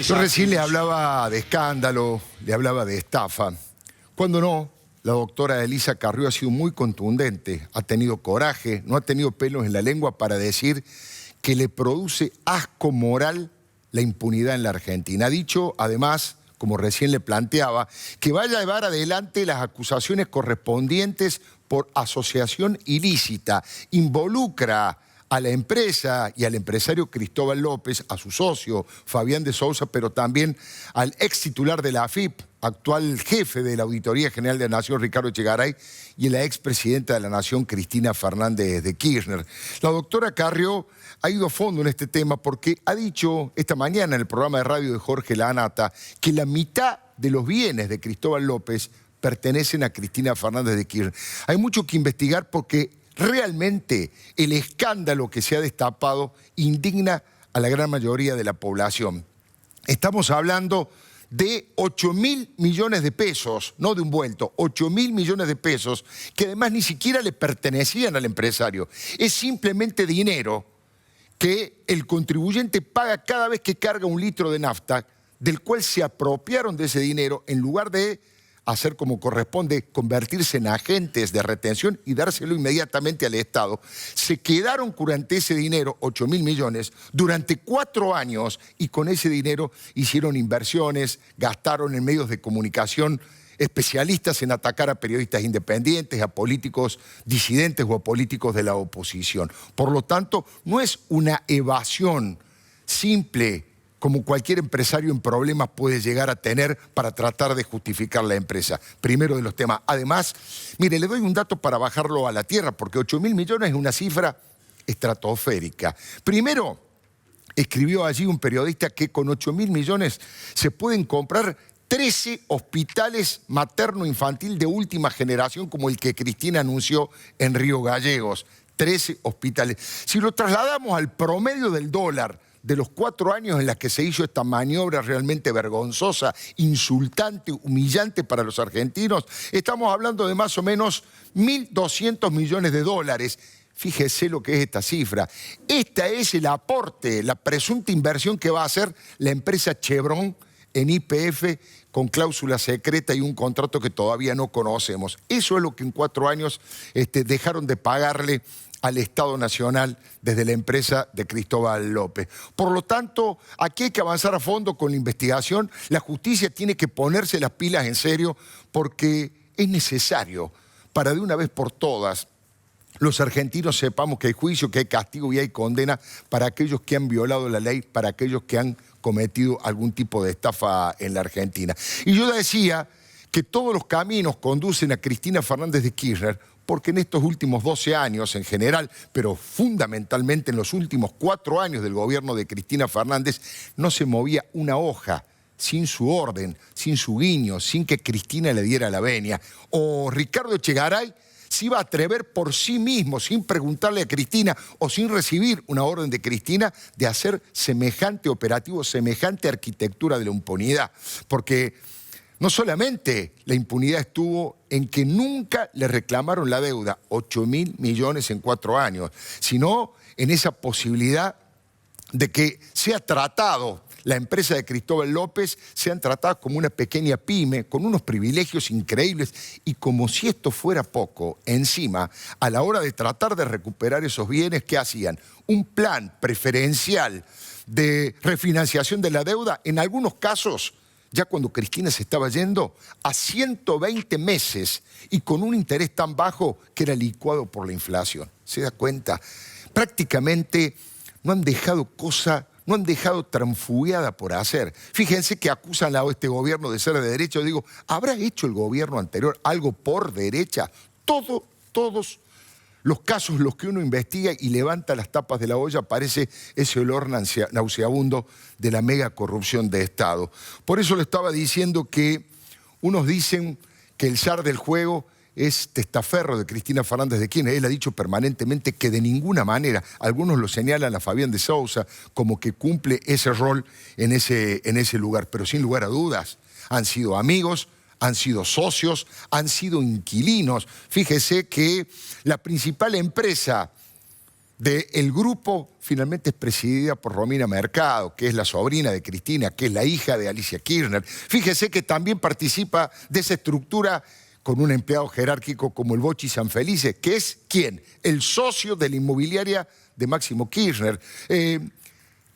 Yo recién le hablaba de escándalo, le hablaba de estafa. Cuando no, la doctora Elisa Carrió ha sido muy contundente, ha tenido coraje, no ha tenido pelos en la lengua para decir que le produce asco moral la impunidad en la Argentina. Ha dicho, además, como recién le planteaba, que vaya a llevar adelante las acusaciones correspondientes por asociación ilícita. Involucra a la empresa y al empresario Cristóbal López, a su socio Fabián de Sousa, pero también al ex titular de la AFIP, actual jefe de la Auditoría General de la Nación, Ricardo Echegaray, y la expresidenta de la Nación, Cristina Fernández de Kirchner. La doctora Carrió ha ido a fondo en este tema porque ha dicho esta mañana en el programa de radio de Jorge Lanata que la mitad de los bienes de Cristóbal López pertenecen a Cristina Fernández de Kirchner. Hay mucho que investigar porque realmente el escándalo que se ha destapado indigna a la gran mayoría de la población. Estamos hablando de 8.000 millones de pesos, no de un vuelto, 8.000 millones de pesos, que además ni siquiera le pertenecían al empresario. Es simplemente dinero que el contribuyente paga cada vez que carga un litro de nafta, del cual se apropiaron de ese dinero en lugar de hacer como corresponde, convertirse en agentes de retención y dárselo inmediatamente al Estado. Se quedaron durante ese dinero, 8.000 millones, durante 4 años y con ese dinero hicieron inversiones, gastaron en medios de comunicación especialistas en atacar a periodistas independientes, a políticos disidentes o a políticos de la oposición. Por lo tanto, no es una evasión simple como cualquier empresario en problemas puede llegar a tener para tratar de justificar la empresa. Primero de los temas. Además, mire, le doy un dato para bajarlo a la tierra, porque 8.000 millones es una cifra estratosférica. Primero, escribió allí un periodista que con 8.000 millones se pueden comprar 13 hospitales materno-infantil de última generación, como el que Cristina anunció en Río Gallegos. 13 hospitales. Si lo trasladamos al promedio del dólar de los 4 años en los que se hizo esta maniobra realmente vergonzosa, insultante, humillante para los argentinos, estamos hablando de más o menos 1.200 millones de dólares. Fíjese lo que es esta cifra. Este es el aporte, la presunta inversión que va a hacer la empresa Chevron en YPF con cláusula secreta y un contrato que todavía no conocemos. Eso es lo que en 4 años dejaron de pagarle al Estado Nacional desde la empresa de Cristóbal López. Por lo tanto, aquí hay que avanzar a fondo con la investigación. La justicia tiene que ponerse las pilas en serio porque es necesario para de una vez por todas los argentinos sepamos que hay juicio, que hay castigo y hay condena para aquellos que han violado la ley, para aquellos que han cometido algún tipo de estafa en la Argentina. Y yo decía que todos los caminos conducen a Cristina Fernández de Kirchner porque en estos últimos 12 años en general, pero fundamentalmente en los últimos 4 años del gobierno de Cristina Fernández, no se movía una hoja sin su orden, sin su guiño, sin que Cristina le diera la venia. O Ricardo Echegaray se iba a atrever por sí mismo, sin preguntarle a Cristina o sin recibir una orden de Cristina, de hacer semejante operativo, semejante arquitectura de la impunidad. Porque no solamente la impunidad estuvo en que nunca le reclamaron la deuda, 8.000 millones en 4 años, sino en esa posibilidad de que sea tratado la empresa de Cristóbal López, sean tratadas como una pequeña pyme, con unos privilegios increíbles, y como si esto fuera poco, encima, a la hora de tratar de recuperar esos bienes, ¿qué hacían? Un plan preferencial de refinanciación de la deuda, en algunos casos, ya cuando Cristina se estaba yendo, a 120 meses y con un interés tan bajo que era licuado por la inflación. ¿Se da cuenta? Prácticamente no han dejado cosa, no han dejado transfugiada por hacer. Fíjense que acusan a este gobierno de ser de derecha. Yo digo, ¿habrá hecho el gobierno anterior algo por derecha? Todos los casos, los que uno investiga y levanta las tapas de la olla, aparece ese olor nauseabundo de la mega corrupción de Estado. Por eso le estaba diciendo que unos dicen que el zar del juego es testaferro de Cristina Fernández de Kirchner. Él ha dicho permanentemente que de ninguna manera, algunos lo señalan a Fabián de Sousa como que cumple ese rol en ese lugar, pero sin lugar a dudas han sido amigos, han sido socios, han sido inquilinos. Fíjese que la principal empresa del grupo finalmente es presidida por Romina Mercado, que es la sobrina de Cristina, que es la hija de Alicia Kirchner. Fíjese que también participa de esa estructura con un empleado jerárquico como el Bochi Sanfelice, que es ¿quién? El socio de la inmobiliaria de Máximo Kirchner.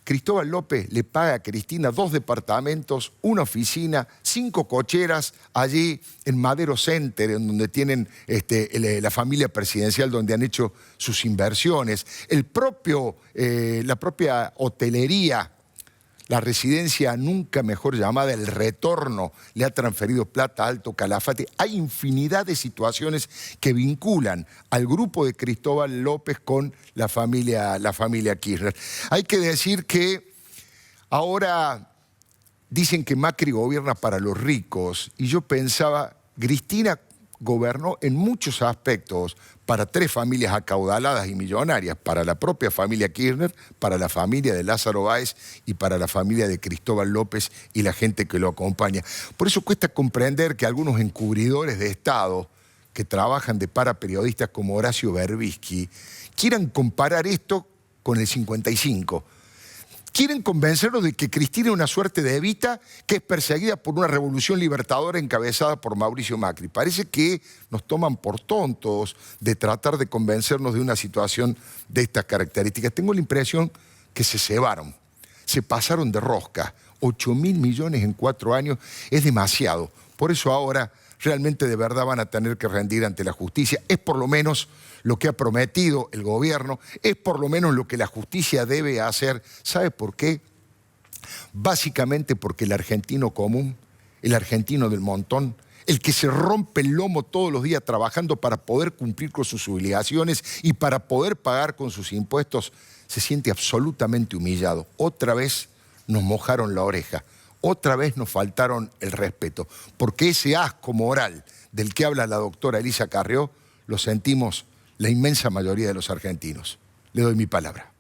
Cristóbal López le paga a Cristina 2 departamentos, una oficina, 5 cocheras allí en Madero Center, en donde tienen la familia presidencial, donde han hecho sus inversiones. La propia hotelería, la residencia nunca mejor llamada El Retorno, le ha transferido plata a Alto Calafate. Hay infinidad de situaciones que vinculan al grupo de Cristóbal López con la familia Kirchner. Hay que decir que ahora dicen que Macri gobierna para los ricos, y yo pensaba, Cristina gobernó en muchos aspectos para 3 familias acaudaladas y millonarias, para la propia familia Kirchner, para la familia de Lázaro Báez y para la familia de Cristóbal López y la gente que lo acompaña. Por eso cuesta comprender que algunos encubridores de Estado que trabajan de paraperiodistas como Horacio Berbisky quieran comparar esto con el 55. Quieren convencernos de que Cristina es una suerte de Evita que es perseguida por una revolución libertadora encabezada por Mauricio Macri. Parece que nos toman por tontos de tratar de convencernos de una situación de estas características. Tengo la impresión que se cebaron, se pasaron de rosca. 8.000 millones en 4 años es demasiado. Por eso ahora realmente de verdad van a tener que rendir ante la justicia. Es por lo menos lo que ha prometido el gobierno, es por lo menos lo que la justicia debe hacer. ¿Sabe por qué? Básicamente porque el argentino común, el argentino del montón, el que se rompe el lomo todos los días trabajando para poder cumplir con sus obligaciones y para poder pagar con sus impuestos, se siente absolutamente humillado. Otra vez nos mojaron la oreja. Otra vez nos faltaron el respeto, porque ese asco moral del que habla la doctora Elisa Carrió lo sentimos la inmensa mayoría de los argentinos. Le doy mi palabra.